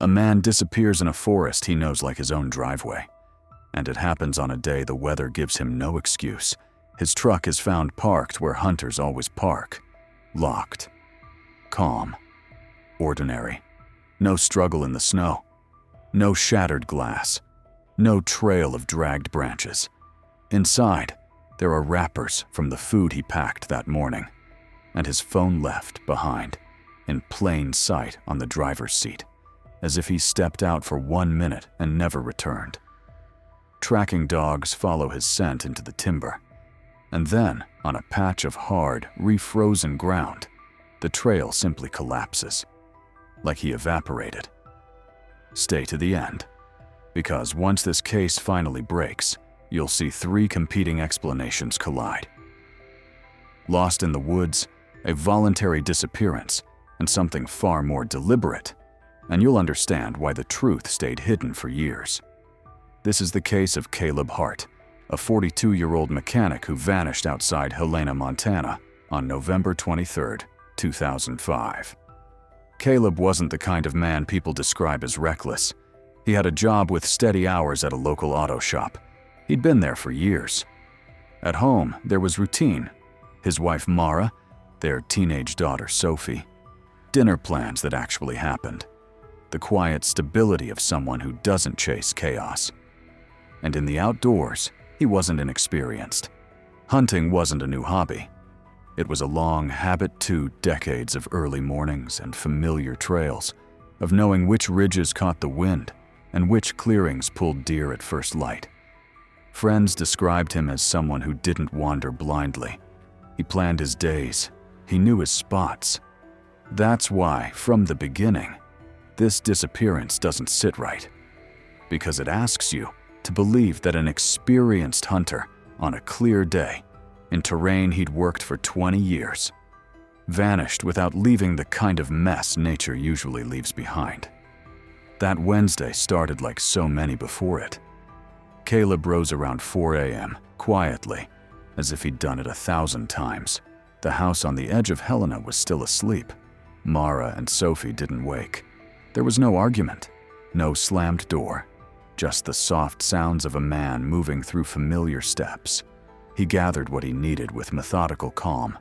A man disappears in a forest he knows like his own driveway. And it happens on a day the weather gives him no excuse. His truck is found parked where hunters always park. Locked. Calm. Ordinary. No struggle in the snow. No shattered glass. No trail of dragged branches. Inside, there are wrappers from the food he packed that morning, and his phone left behind, in plain sight on the driver's seat, as if he stepped out for 1 minute and never returned. Tracking dogs follow his scent into the timber, and then, on a patch of hard, refrozen ground, the trail simply collapses, like he evaporated. Stay to the end, because once this case finally breaks, you'll see 3 competing explanations collide. Lost in the woods, a voluntary disappearance, and something far more deliberate, and you'll understand why the truth stayed hidden for years. This is the case of Caleb Hart, a 42-year-old mechanic who vanished outside Helena, Montana on November 23, 2005. Caleb wasn't the kind of man people describe as reckless. He had a job with steady hours at a local auto shop. He'd been there for years. At home, there was routine. His wife Mara, their teenage daughter Sophie, dinner plans that actually happened, the quiet stability of someone who doesn't chase chaos. And in the outdoors, he wasn't inexperienced. Hunting wasn't a new hobby. It was a long habit, 2 decades of early mornings and familiar trails, of knowing which ridges caught the wind and which clearings pulled deer at first light. Friends described him as someone who didn't wander blindly. He planned his days. He knew his spots. That's why, from the beginning, this disappearance doesn't sit right. Because it asks you to believe that an experienced hunter on a clear day, in terrain he'd worked for 20 years, vanished without leaving the kind of mess nature usually leaves behind. That Wednesday started like so many before it. Caleb rose around 4 a.m., quietly, as if he'd done it 1,000 times. The house on the edge of Helena was still asleep. Mara and Sophie didn't wake. There was no argument, no slammed door, just the soft sounds of a man moving through familiar steps. He gathered what he needed with methodical calm.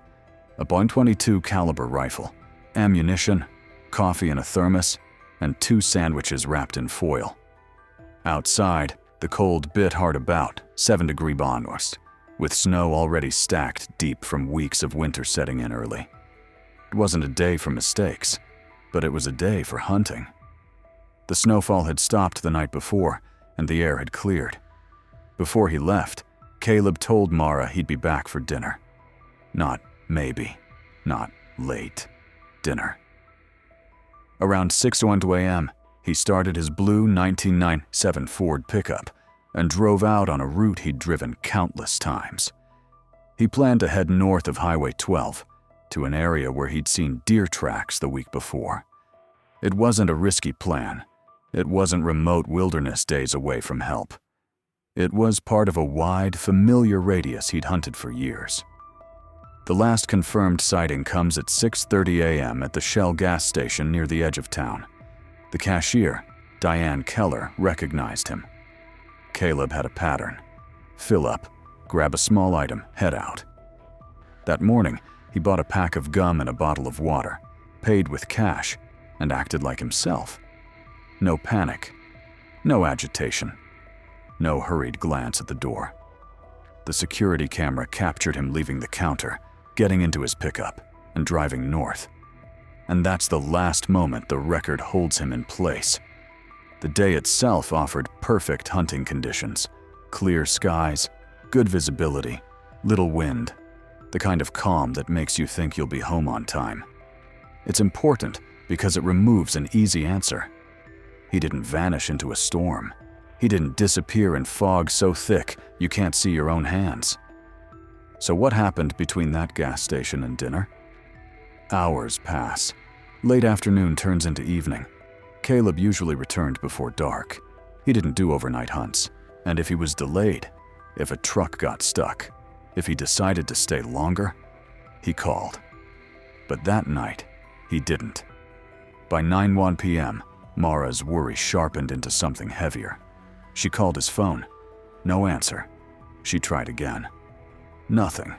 A .22 caliber rifle, ammunition, coffee in a thermos, and 2 sandwiches wrapped in foil. Outside, the cold bit hard about, 7-degree bonus, with snow already stacked deep from weeks of winter setting in early. It wasn't a day for mistakes, but it was a day for hunting. The snowfall had stopped the night before, and the air had cleared. Before he left, Caleb told Mara he'd be back for dinner. Not maybe, not late dinner. Around 6:01 a.m., he started his blue 1997 Ford pickup and drove out on a route he'd driven countless times. He planned to head north of Highway 12 to an area where he'd seen deer tracks the week before. It wasn't a risky plan. It wasn't remote wilderness days away from help. It was part of a wide, familiar radius he'd hunted for years. The last confirmed sighting comes at 6:30 a.m. at the Shell gas station near the edge of town. The cashier, Diane Keller, recognized him. Caleb had a pattern. Fill up, grab a small item, head out. That morning, he bought a pack of gum and a bottle of water, paid with cash, and acted like himself. No panic, no agitation, no hurried glance at the door. The security camera captured him leaving the counter, getting into his pickup, and driving north. And that's the last moment the record holds him in place. The day itself offered perfect hunting conditions. Clear skies, good visibility, little wind, the kind of calm that makes you think you'll be home on time. It's important because it removes an easy answer. He didn't vanish into a storm. He didn't disappear in fog so thick you can't see your own hands. So what happened between that gas station and dinner? Hours pass. Late afternoon turns into evening. Caleb usually returned before dark. He didn't do overnight hunts, and if he was delayed, if a truck got stuck, if he decided to stay longer, he called. But that night, he didn't. By 9:01 p.m., Mara's worry sharpened into something heavier. She called his phone. No answer. She tried again. Nothing.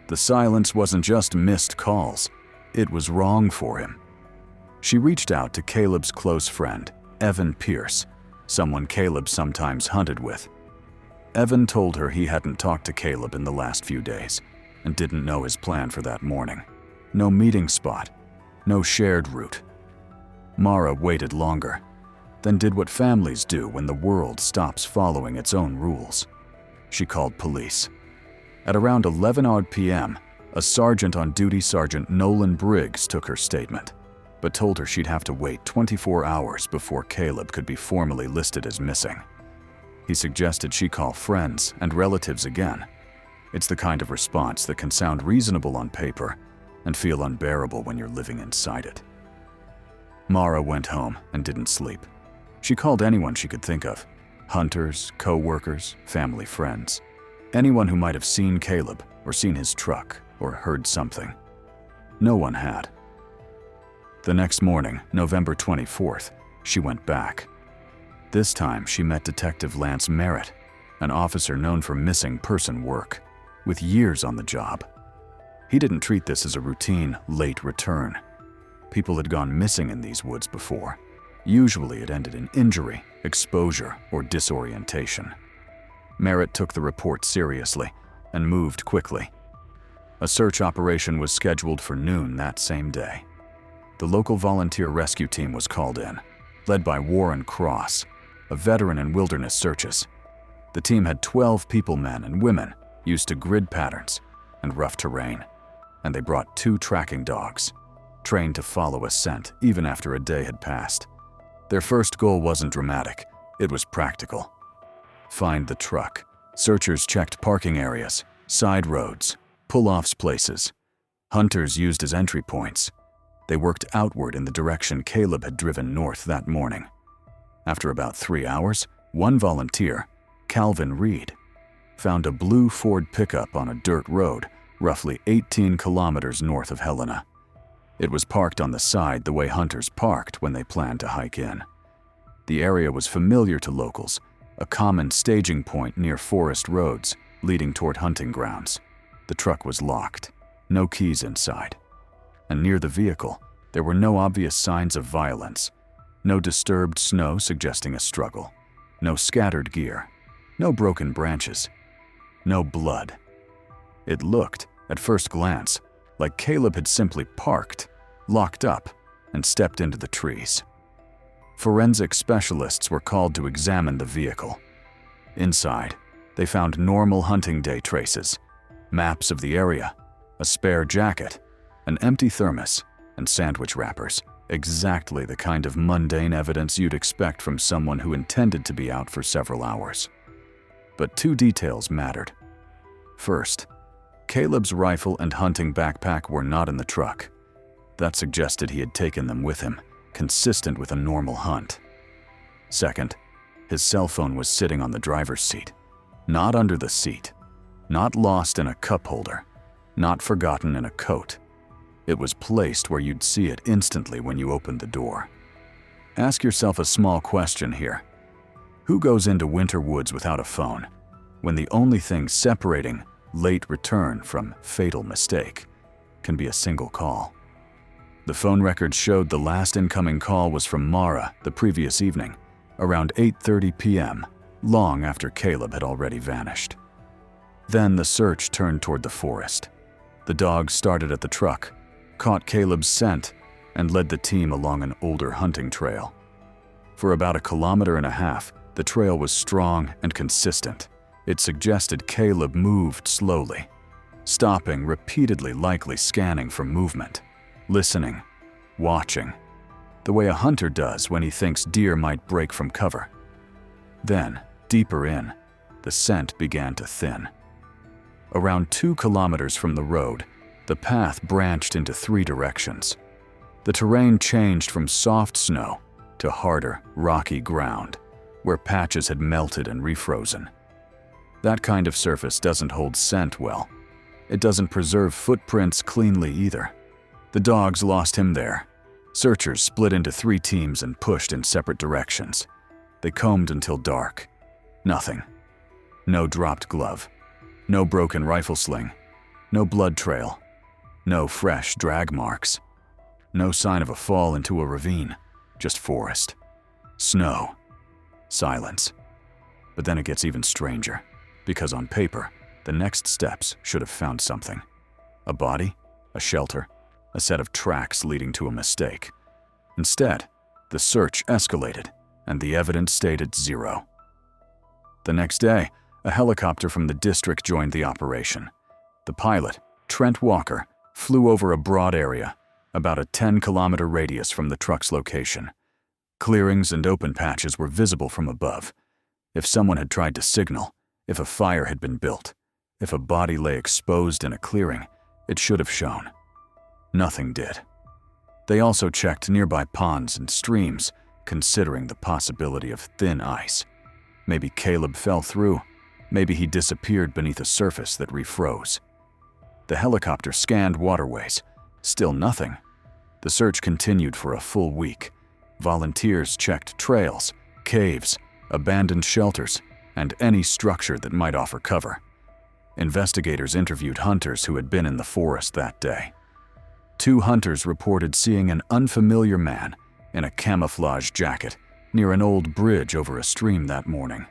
The silence wasn't just missed calls. It was wrong for him. She reached out to Caleb's close friend, Evan Pierce, someone Caleb sometimes hunted with. Evan told her he hadn't talked to Caleb in the last few days and didn't know his plan for that morning. No meeting spot. No shared route. Mara waited longer, then did what families do when the world stops following its own rules. She called police. At around 11 p.m., a sergeant on duty, Sergeant Nolan Briggs, took her statement, but told her she'd have to wait 24 hours before Caleb could be formally listed as missing. He suggested she call friends and relatives again. It's the kind of response that can sound reasonable on paper and feel unbearable when you're living inside it. Mara went home and didn't sleep. She called anyone she could think of. Hunters, co-workers, family friends. Anyone who might have seen Caleb or seen his truck or heard something. No one had. The next morning, November 24th, she went back. This time she met Detective Lance Merritt, an officer known for missing person work, with years on the job. He didn't treat this as a routine late return. People had gone missing in these woods before. Usually it ended in injury, exposure, or disorientation. Merritt took the report seriously and moved quickly. A search operation was scheduled for noon that same day. The local volunteer rescue team was called in, led by Warren Cross, a veteran in wilderness searches. The team had 12 people, men and women, used to grid patterns and rough terrain, and they brought 2 tracking dogs, trained to follow a scent even after a day had passed. Their first goal wasn't dramatic, it was practical. Find the truck. Searchers checked parking areas, side roads, pull-offs places. Hunters used as entry points. They worked outward in the direction Caleb had driven north that morning. After about 3 hours, one volunteer, Calvin Reed, found a blue Ford pickup on a dirt road roughly 18 kilometers north of Helena. It was parked on the side the way hunters parked when they planned to hike in. The area was familiar to locals, a common staging point near forest roads leading toward hunting grounds. The truck was locked, no keys inside. And near the vehicle, there were no obvious signs of violence. No disturbed snow suggesting a struggle. No scattered gear. No broken branches. No blood. It looked, at first glance, like Caleb had simply parked, locked up, and stepped into the trees. Forensic specialists were called to examine the vehicle. Inside, they found normal hunting day traces, maps of the area, a spare jacket, an empty thermos, and sandwich wrappers, exactly the kind of mundane evidence you'd expect from someone who intended to be out for several hours. But 2 details mattered. First, Caleb's rifle and hunting backpack were not in the truck. That suggested he had taken them with him, consistent with a normal hunt. Second, his cell phone was sitting on the driver's seat, not under the seat, not lost in a cup holder, not forgotten in a coat. It was placed where you'd see it instantly when you opened the door. Ask yourself a small question here. Who goes into winter woods without a phone, when the only thing separating late return from fatal mistake can be a single call? The phone records showed the last incoming call was from Mara the previous evening, around 8:30 p.m., long after Caleb had already vanished. Then the search turned toward the forest. The dogs started at the truck, caught Caleb's scent, and led the team along an older hunting trail. For about 1.5 kilometers, the trail was strong and consistent. It suggested Caleb moved slowly, stopping repeatedly, likely scanning for movement, listening, watching, the way a hunter does when he thinks deer might break from cover. Then, deeper in, the scent began to thin. Around 2 kilometers from the road, the path branched into 3 directions. The terrain changed from soft snow to harder, rocky ground, where patches had melted and refrozen. That kind of surface doesn't hold scent well. It doesn't preserve footprints cleanly either. The dogs lost him there. Searchers split into 3 teams and pushed in separate directions. They combed until dark. Nothing. No dropped glove. No broken rifle sling. No blood trail. No fresh drag marks. No sign of a fall into a ravine. Just forest. Snow. Silence. But then it gets even stranger, because on paper, the next steps should have found something. A body, a shelter, a set of tracks leading to a mistake. Instead, the search escalated, and the evidence stayed at 0. The next day, a helicopter from the district joined the operation. The pilot, Trent Walker, flew over a broad area, about a 10-kilometer radius from the truck's location. Clearings and open patches were visible from above. If someone had tried to signal, if a fire had been built, if a body lay exposed in a clearing, it should have shown. Nothing did. They also checked nearby ponds and streams, considering the possibility of thin ice. Maybe Caleb fell through. Maybe he disappeared beneath a surface that refroze. The helicopter scanned waterways. Still nothing. The search continued for a full week. Volunteers checked trails, caves, abandoned shelters, and any structure that might offer cover. Investigators interviewed hunters who had been in the forest that day. 2 hunters reported seeing an unfamiliar man in a camouflage jacket near an old bridge over a stream that morning.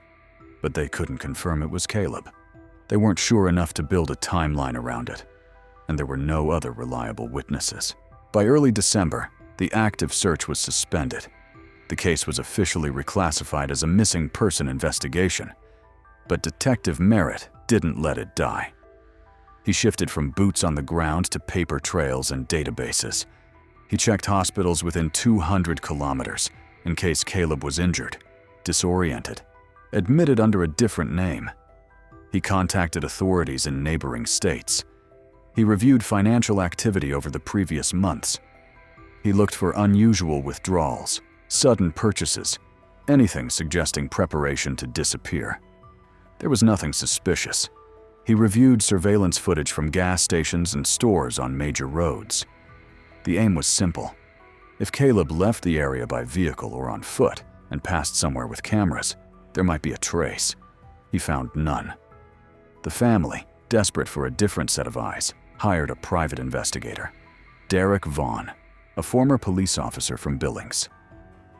But they couldn't confirm it was Caleb. They weren't sure enough to build a timeline around it, and there were no other reliable witnesses. By early December, the active search was suspended. The case was officially reclassified as a missing person investigation, but Detective Merritt didn't let it die. He shifted from boots on the ground to paper trails and databases. He checked hospitals within 200 kilometers in case Caleb was injured, disoriented, admitted under a different name. He contacted authorities in neighboring states. He reviewed financial activity over the previous months. He looked for unusual withdrawals, sudden purchases, anything suggesting preparation to disappear. There was nothing suspicious. He reviewed surveillance footage from gas stations and stores on major roads. The aim was simple. If Caleb left the area by vehicle or on foot and passed somewhere with cameras, there might be a trace. He found none. The family, desperate for a different set of eyes, hired a private investigator, Derek Vaughn, a former police officer from Billings.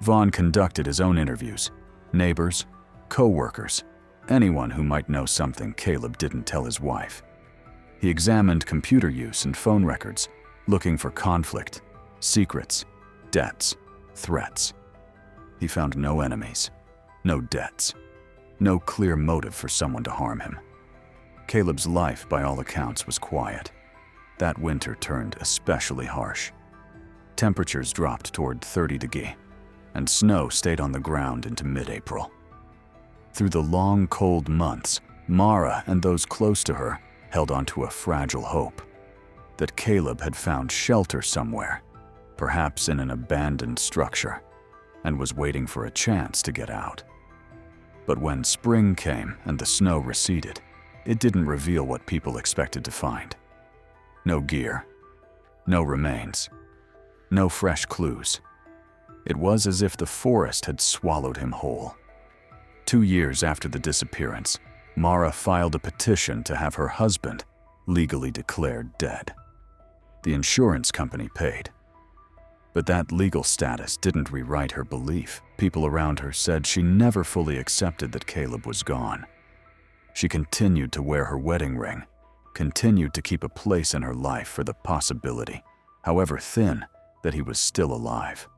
Vaughn conducted his own interviews, neighbors, co-workers, anyone who might know something Caleb didn't tell his wife. He examined computer use and phone records, looking for conflict, secrets, debts, threats. He found no enemies, no debts, no clear motive for someone to harm him. Caleb's life, by all accounts, was quiet. That winter turned especially harsh. Temperatures dropped toward 30 degrees, and snow stayed on the ground into mid-April. Through the long, cold months, Mara and those close to her held on to a fragile hope that Caleb had found shelter somewhere, perhaps in an abandoned structure, and was waiting for a chance to get out. But when spring came and the snow receded, it didn't reveal what people expected to find. No gear, no remains, no fresh clues. It was as if the forest had swallowed him whole. 2 years after the disappearance, Mara filed a petition to have her husband legally declared dead. The insurance company paid. But that legal status didn't rewrite her belief. People around her said she never fully accepted that Caleb was gone. She continued to wear her wedding ring, continued to keep a place in her life for the possibility, however thin, that he was still alive.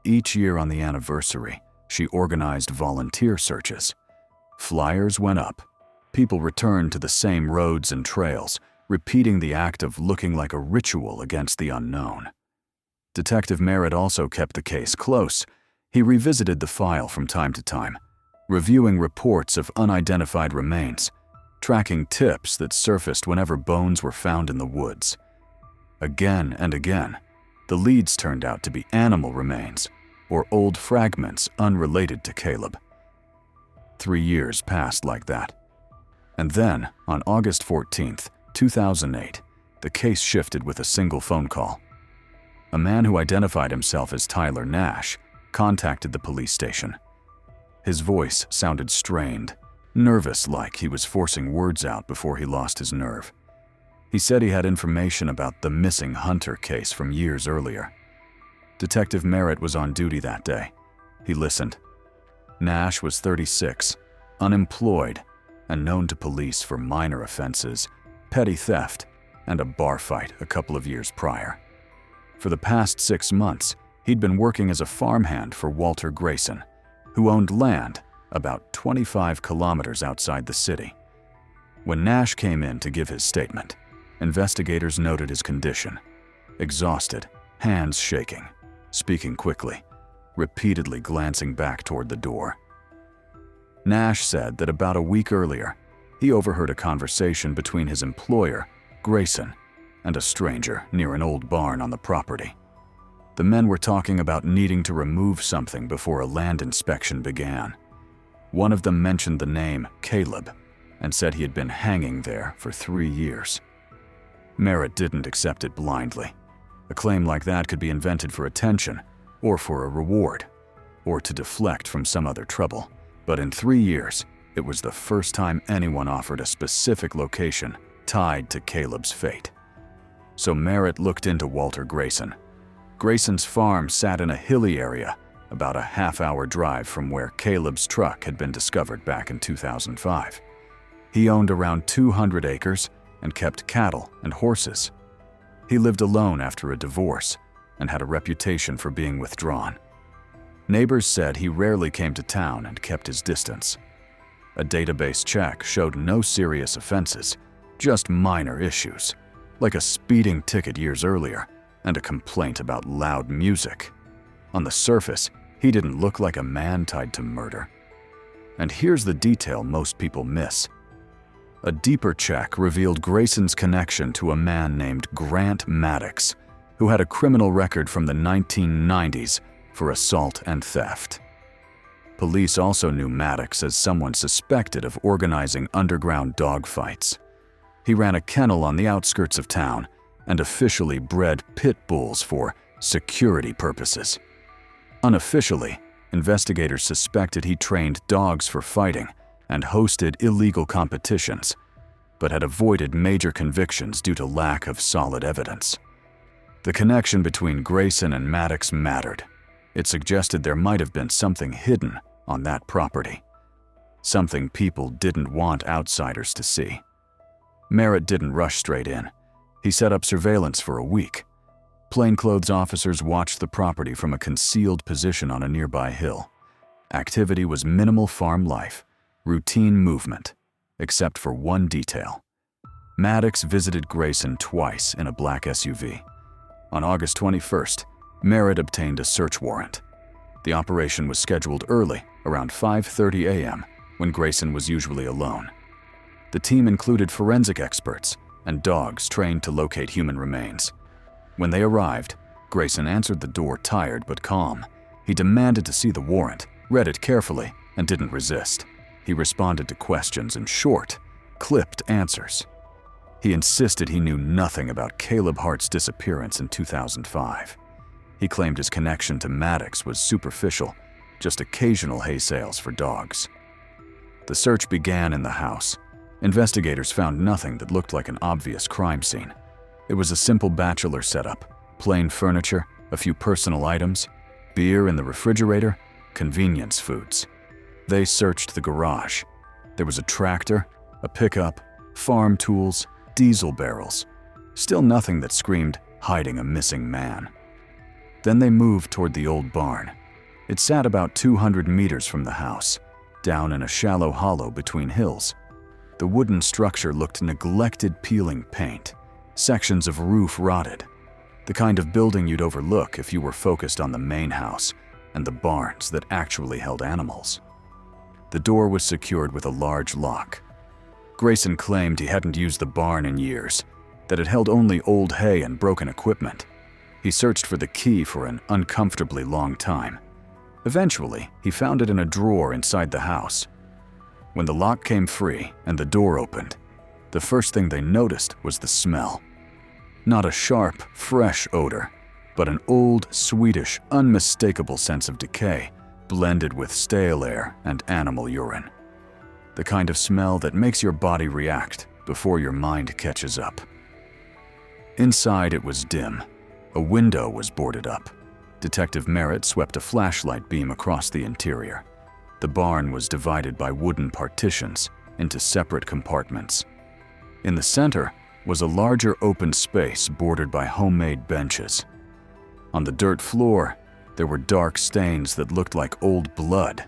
Each year on the anniversary, she organized volunteer searches. Flyers went up. People returned to the same roads and trails, repeating the act of looking like a ritual against the unknown. Detective Merritt also kept the case close. He revisited the file from time to time, reviewing reports of unidentified remains, tracking tips that surfaced whenever bones were found in the woods. Again and again, the leads turned out to be animal remains or old fragments unrelated to Caleb. 3 years passed like that. And then, on August 14th, 2008, the case shifted with a single phone call. a man who identified himself as Tyler Nash contacted the police station. His voice sounded strained, nervous, like he was forcing words out before he lost his nerve. He said he had information about the missing Hunter case from years earlier. Detective Merritt was on duty that day. He listened. Nash was 36, unemployed, and known to police for minor offenses, petty theft, and a bar fight a couple of years prior. For the past 6 months, he'd been working as a farmhand for Walter Grayson, who owned land about 25 kilometers outside the city. When Nash came in to give his statement, investigators noted his condition: exhausted, hands shaking, speaking quickly, repeatedly glancing back toward the door. Nash said that about a week earlier, he overheard a conversation between his employer, Grayson, and a stranger near an old barn on the property. The men were talking about needing to remove something before a land inspection began. One of them mentioned the name Caleb and said he had been hanging there for 3 years. Merritt didn't accept it blindly. A claim like that could be invented for attention, or for a reward, or to deflect from some other trouble. But in 3 years, it was the first time anyone offered a specific location tied to Caleb's fate. So Merritt looked into Walter Grayson. Grayson's farm sat in a hilly area about a half-hour drive from where Caleb's truck had been discovered back in 2005. He owned around 200 acres and kept cattle and horses. He lived alone after a divorce and had a reputation for being withdrawn. Neighbors said he rarely came to town and kept his distance. A database check showed no serious offenses, just minor issues, like a speeding ticket years earlier and a complaint about loud music. On the surface, he didn't look like a man tied to murder. And here's the detail most people miss. A deeper check revealed Grayson's connection to a man named Grant Maddox, who had a criminal record from the 1990s for assault and theft. Police also knew Maddox as someone suspected of organizing underground dogfights. He ran a kennel on the outskirts of town and officially bred pit bulls for security purposes. Unofficially, investigators suspected he trained dogs for fighting and hosted illegal competitions, but had avoided major convictions due to lack of solid evidence. The connection between Grayson and Maddox mattered. It suggested there might have been something hidden on that property, something people didn't want outsiders to see. Merritt didn't rush straight in. He set up surveillance for a week. Plainclothes officers watched the property from a concealed position on a nearby hill. Activity was minimal farm life, routine movement, except for one detail. Maddox visited Grayson twice in a black SUV. On August 21st, Merritt obtained a search warrant. The operation was scheduled early, around 5:30 a.m., when Grayson was usually alone. The team included forensic experts and dogs trained to locate human remains. When they arrived, Grayson answered the door tired but calm. He demanded to see the warrant, read it carefully, and didn't resist. He responded to questions in short, clipped answers. He insisted he knew nothing about Caleb Hart's disappearance in 2005. He claimed his connection to Maddox was superficial, just occasional hay sales for dogs. The search began in the house. Investigators found nothing that looked like an obvious crime scene. It was a simple bachelor setup, plain furniture, a few personal items, beer in the refrigerator, convenience foods. They searched the garage. There was a tractor, a pickup, farm tools, diesel barrels. Still nothing that screamed hiding a missing man. Then they moved toward the old barn. It sat about 200 meters from the house, down in a shallow hollow between hills. The wooden structure looked neglected, peeling paint, sections of roof rotted, the kind of building you'd overlook if you were focused on the main house and the barns that actually held animals. The door was secured with a large lock. Grayson claimed he hadn't used the barn in years, that it held only old hay and broken equipment. He searched for the key for an uncomfortably long time. Eventually, he found it in a drawer inside the house. When the lock came free and the door opened, the first thing they noticed was the smell. Not a sharp, fresh odor, but an old, Swedish, unmistakable sense of decay blended with stale air and animal urine. The kind of smell that makes your body react before your mind catches up. Inside it was dim. A window was boarded up. Detective Merritt swept a flashlight beam across the interior. The barn was divided by wooden partitions into separate compartments. In the center was a larger open space bordered by homemade benches. On the dirt floor, there were dark stains that looked like old blood.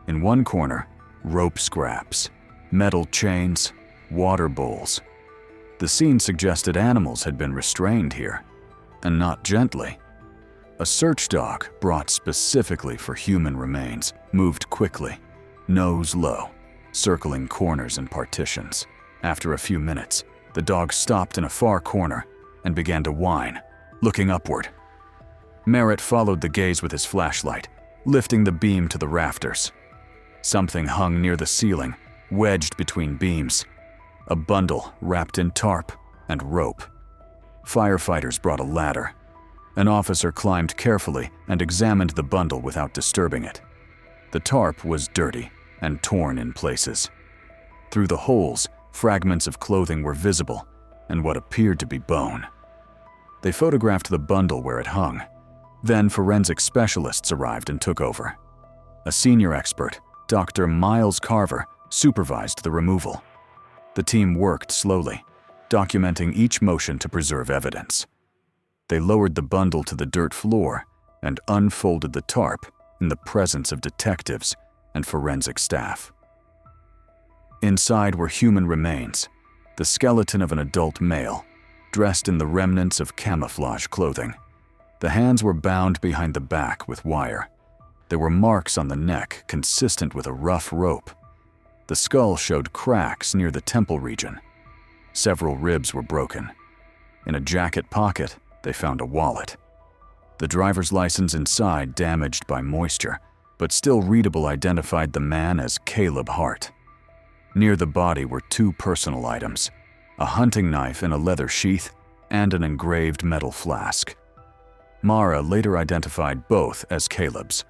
In one corner, rope scraps, metal chains, water bowls. The scene suggested animals had been restrained here, and not gently. A search dog, brought specifically for human remains, moved quickly, nose low, circling corners and partitions. After a few minutes, the dog stopped in a far corner and began to whine, looking upward. Merritt followed the gaze with his flashlight, lifting the beam to the rafters. Something hung near the ceiling, wedged between beams. A bundle wrapped in tarp and rope. Firefighters brought a ladder. An officer climbed carefully and examined the bundle without disturbing it. The tarp was dirty and torn in places. Through the holes, fragments of clothing were visible and what appeared to be bone. They photographed the bundle where it hung. Then forensic specialists arrived and took over. A senior expert, Dr. Miles Carver, supervised the removal. The team worked slowly, documenting each motion to preserve evidence. They lowered the bundle to the dirt floor and unfolded the tarp in the presence of detectives and forensic staff. Inside were human remains, the skeleton of an adult male, dressed in the remnants of camouflage clothing. The hands were bound behind the back with wire. There were marks on the neck consistent with a rough rope. The skull showed cracks near the temple region. Several ribs were broken. In a jacket pocket, they found a wallet. The driver's license inside, damaged by moisture, but still readable, identified the man as Caleb Hart. Near the body were two personal items, a hunting knife in a leather sheath and an engraved metal flask. Mara later identified both as Caleb's.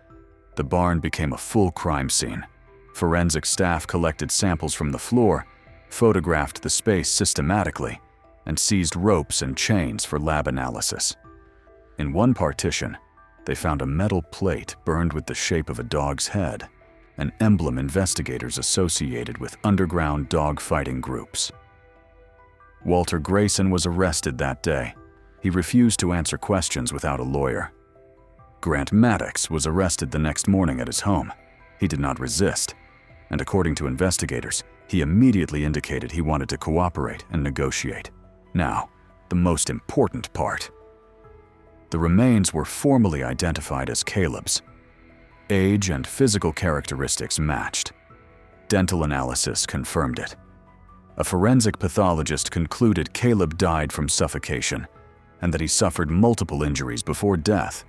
The barn became a full crime scene. Forensic staff collected samples from the floor, photographed the space systematically, and seized ropes and chains for lab analysis. In one partition, they found a metal plate burned with the shape of a dog's head, an emblem investigators associated with underground dog-fighting groups. Walter Grayson was arrested that day. He refused to answer questions without a lawyer. Grant Maddox was arrested the next morning at his home. He did not resist, and according to investigators, he immediately indicated he wanted to cooperate and negotiate. Now, the most important part. The remains were formally identified as Caleb's. Age and physical characteristics matched. Dental analysis confirmed it. A forensic pathologist concluded Caleb died from suffocation and that he suffered multiple injuries before death.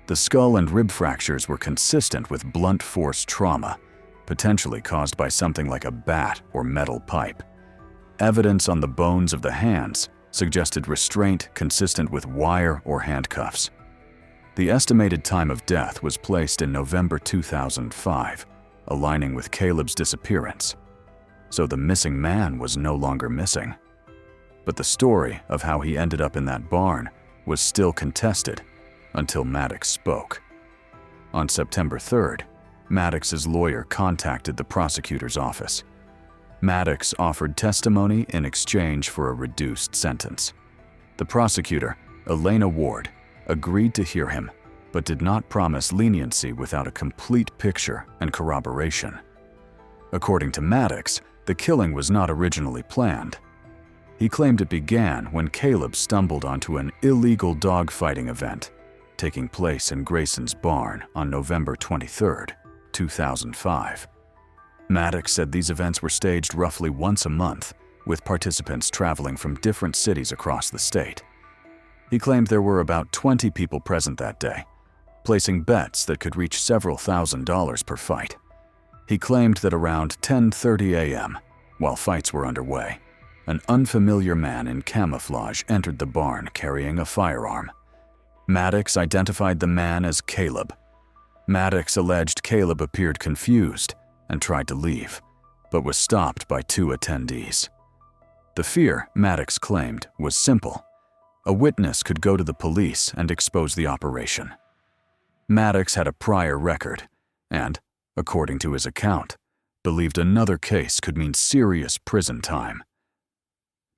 The skull and rib fractures were consistent with blunt force trauma, potentially caused by something like a bat or metal pipe. Evidence on the bones of the hands suggested restraint consistent with wire or handcuffs. The estimated time of death was placed in November 2005, aligning with Caleb's disappearance. So the missing man was no longer missing. But the story of how he ended up in that barn was still contested until Maddox spoke. On September 3rd, Maddox's lawyer contacted the prosecutor's office. Maddox offered testimony in exchange for a reduced sentence. The prosecutor, Helena Ward, agreed to hear him, but did not promise leniency without a complete picture and corroboration. According to Maddox, the killing was not originally planned. He claimed it began when Caleb stumbled onto an illegal dogfighting event taking place in Grayson's barn on November 23, 2005. Maddox said these events were staged roughly once a month, with participants traveling from different cities across the state. He claimed there were about 20 people present that day, placing bets that could reach several $1,000s per fight. He claimed that around 10:30 a.m., while fights were underway, an unfamiliar man in camouflage entered the barn carrying a firearm. Maddox identified the man as Caleb. Maddox alleged Caleb appeared confused and tried to leave, but was stopped by two attendees. The fear, Maddox claimed, was simple. A witness could go to the police and expose the operation. Maddox had a prior record and, according to his account, believed another case could mean serious prison time.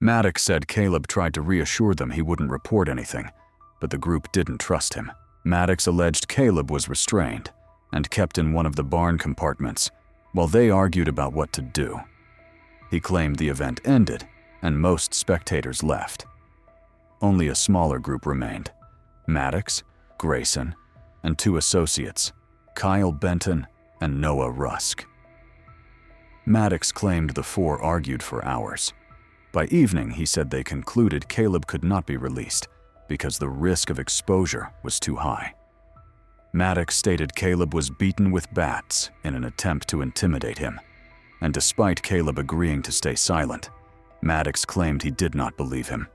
Maddox said Caleb tried to reassure them he wouldn't report anything, but the group didn't trust him. Maddox alleged Caleb was restrained and kept in one of the barn compartments while they argued about what to do. He claimed the event ended and most spectators left. Only a smaller group remained: Maddox, Grayson, and two associates, Kyle Benton and Noah Rusk. Maddox claimed the four argued for hours. By evening, he said they concluded Caleb could not be released because the risk of exposure was too high. Maddox stated Caleb was beaten with bats in an attempt to intimidate him, and despite Caleb agreeing to stay silent, Maddox claimed he did not believe him.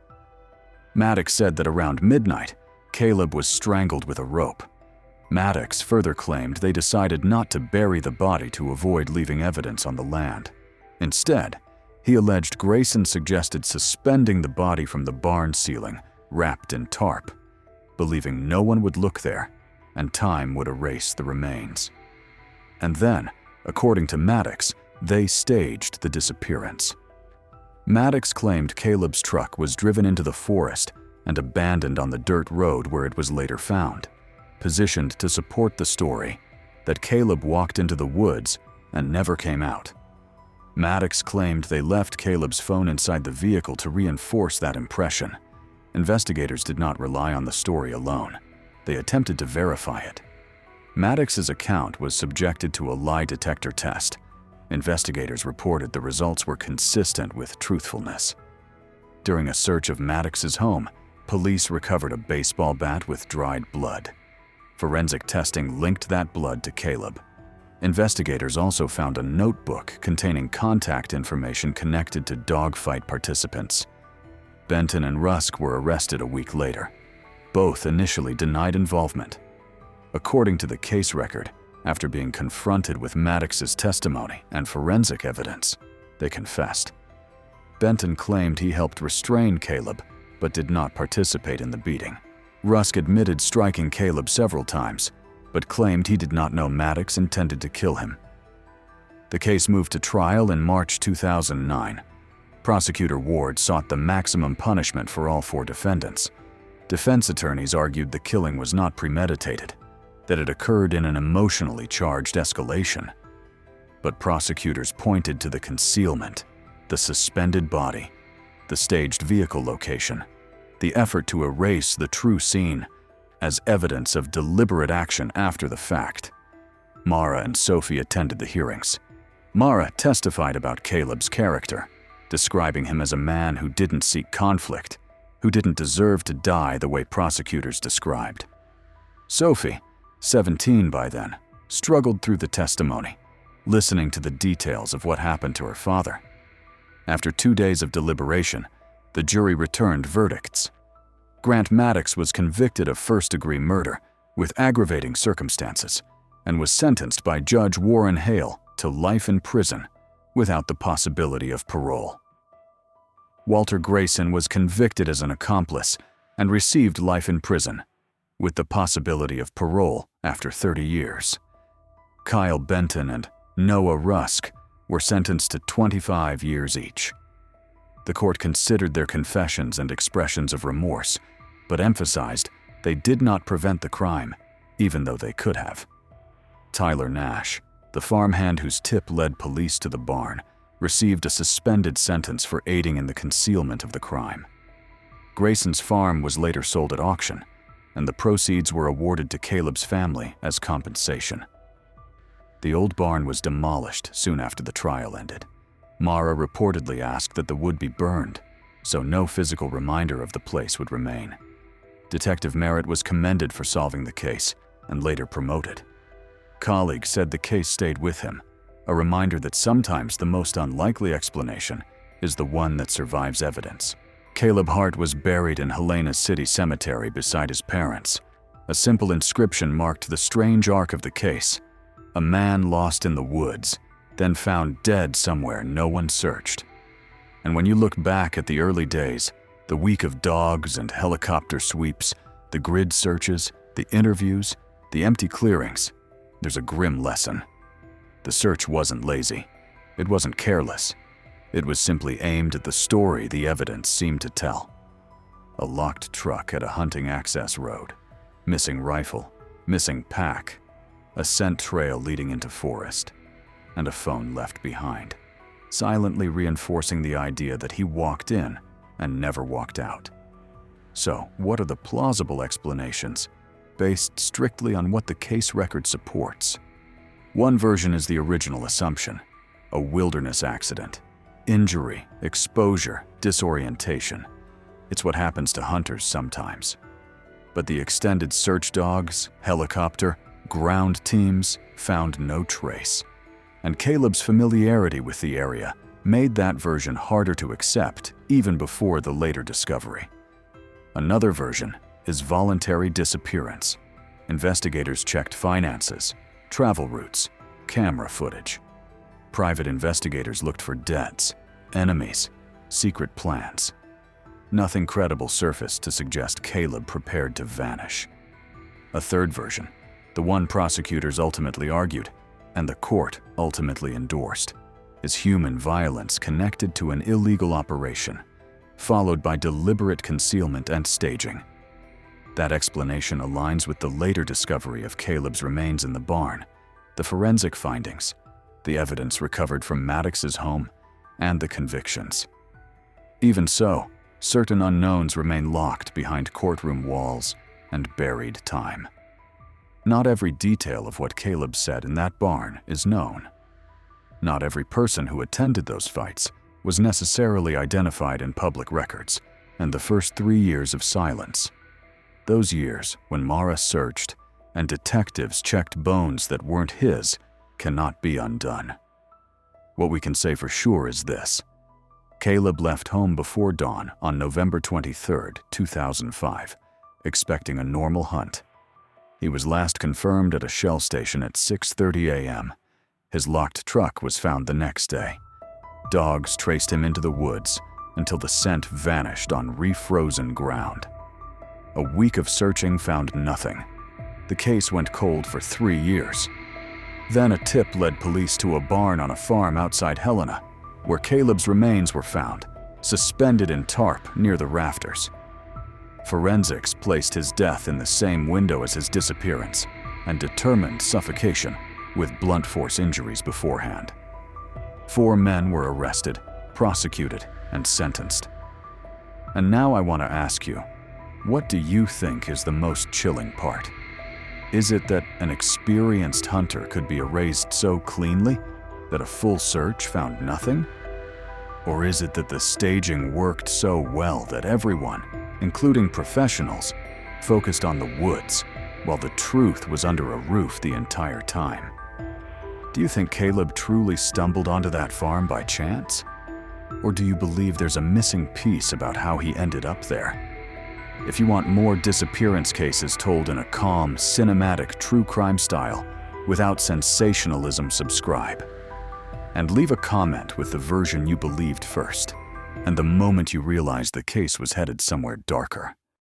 Maddox said that around midnight, Caleb was strangled with a rope. Maddox further claimed they decided not to bury the body to avoid leaving evidence on the land. Instead, he alleged Grayson suggested suspending the body from the barn ceiling, wrapped in tarp, believing no one would look there and time would erase the remains. And then, according to Maddox, they staged the disappearance. Maddox claimed Caleb's truck was driven into the forest and abandoned on the dirt road where it was later found, positioned to support the story that Caleb walked into the woods and never came out. Maddox claimed they left Caleb's phone inside the vehicle to reinforce that impression. Investigators did not rely on the story alone. They attempted to verify it. Maddox's account was subjected to a lie detector test. Investigators reported the results were consistent with truthfulness. During a search of Maddox's home, police recovered a baseball bat with dried blood. Forensic testing linked that blood to Caleb. Investigators also found a notebook containing contact information connected to dogfight participants. Benton and Rusk were arrested a week later. Both initially denied involvement. According to the case record, after being confronted with Maddox's testimony and forensic evidence, they confessed. Benton claimed he helped restrain Caleb, but did not participate in the beating. Rusk admitted striking Caleb several times, but claimed he did not know Maddox intended to kill him. The case moved to trial in March 2009. Prosecutor Ward sought the maximum punishment for all four defendants. Defense attorneys argued the killing was not premeditated, that it occurred in an emotionally charged escalation. But prosecutors pointed to the concealment, the suspended body, the staged vehicle location, the effort to erase the true scene as evidence of deliberate action after the fact. Mara and Sophie attended the hearings. Mara testified about Caleb's character, describing him as a man who didn't seek conflict, who didn't deserve to die the way prosecutors described. Sophie, 17 by then, struggled through the testimony, listening to the details of what happened to her father. After 2 days of deliberation, the jury returned verdicts. Grant Maddox was convicted of first-degree murder with aggravating circumstances and was sentenced by Judge Warren Hale to life in prison without the possibility of parole. Walter Grayson was convicted as an accomplice and received life in prison, with the possibility of parole after 30 years. Kyle Benton and Noah Rusk were sentenced to 25 years each. The court considered their confessions and expressions of remorse, but emphasized they did not prevent the crime, even though they could have. Tyler Nash, the farmhand whose tip led police to the barn, received a suspended sentence for aiding in the concealment of the crime. Grayson's farm was later sold at auction, and the proceeds were awarded to Caleb's family as compensation. The old barn was demolished soon after the trial ended. Mara reportedly asked that the wood be burned, so no physical reminder of the place would remain. Detective Merritt was commended for solving the case and later promoted. Colleagues said the case stayed with him, a reminder that sometimes the most unlikely explanation is the one that survives evidence. Caleb Hart was buried in Helena City Cemetery beside his parents, A simple inscription marked the strange arc of the case. A man lost in the woods, then found dead somewhere no one searched. And when you look back at the early days, the week of dogs and helicopter sweeps, the grid searches, the interviews, the empty clearings, there's a grim lesson. The search wasn't lazy. It wasn't careless. It was simply aimed at the story the evidence seemed to tell. A locked truck at a hunting access road, missing rifle, missing pack, a scent trail leading into forest, and a phone left behind, silently reinforcing the idea that he walked in and never walked out. So, what are the plausible explanations, based strictly on what the case record supports? One version is the original assumption: a wilderness accident, injury, exposure, disorientation. It's what happens to hunters sometimes. But the extended search dogs, helicopter, ground teams found no trace. And Caleb's familiarity with the area made that version harder to accept even before the later discovery. Another version is voluntary disappearance. Investigators checked finances, travel routes, camera footage. Private investigators looked for debts, enemies, secret plans. Nothing credible surfaced to suggest Caleb prepared to vanish. A third version, the one prosecutors ultimately argued, and the court ultimately endorsed, is human violence connected to an illegal operation, followed by deliberate concealment and staging. That explanation aligns with the later discovery of Caleb's remains in the barn, the forensic findings, the evidence recovered from Maddox's home, and the convictions. Even so, certain unknowns remain locked behind courtroom walls and buried time. Not every detail of what Caleb said in that barn is known. Not every person who attended those fights was necessarily identified in public records, and the first 3 years of silence, those years when Mara searched and detectives checked bones that weren't his, cannot be undone. What we can say for sure is this: Caleb left home before dawn on November 23, 2005, expecting a normal hunt. He was last confirmed at a Shell station at 6:30 a.m. His locked truck was found the next day. Dogs traced him into the woods until the scent vanished on refrozen ground. A week of searching found nothing. The case went cold for 3 years. Then a tip led police to a barn on a farm outside Helena, where Caleb's remains were found, suspended in tarp near the rafters. Forensics placed his death in the same window as his disappearance and determined suffocation with blunt force injuries beforehand. 4 men were arrested, prosecuted, and sentenced. And now I want to ask you, what do you think is the most chilling part? Is it that an experienced hunter could be erased so cleanly that a full search found nothing? Or is it that the staging worked so well that everyone, including professionals, focused on the woods while the truth was under a roof the entire time? Do you think Caleb truly stumbled onto that farm by chance? Or do you believe there's a missing piece about how he ended up there? If you want more disappearance cases told in a calm, cinematic, true crime style, without sensationalism, subscribe. And leave a comment with the version you believed first, and the moment you realized the case was headed somewhere darker.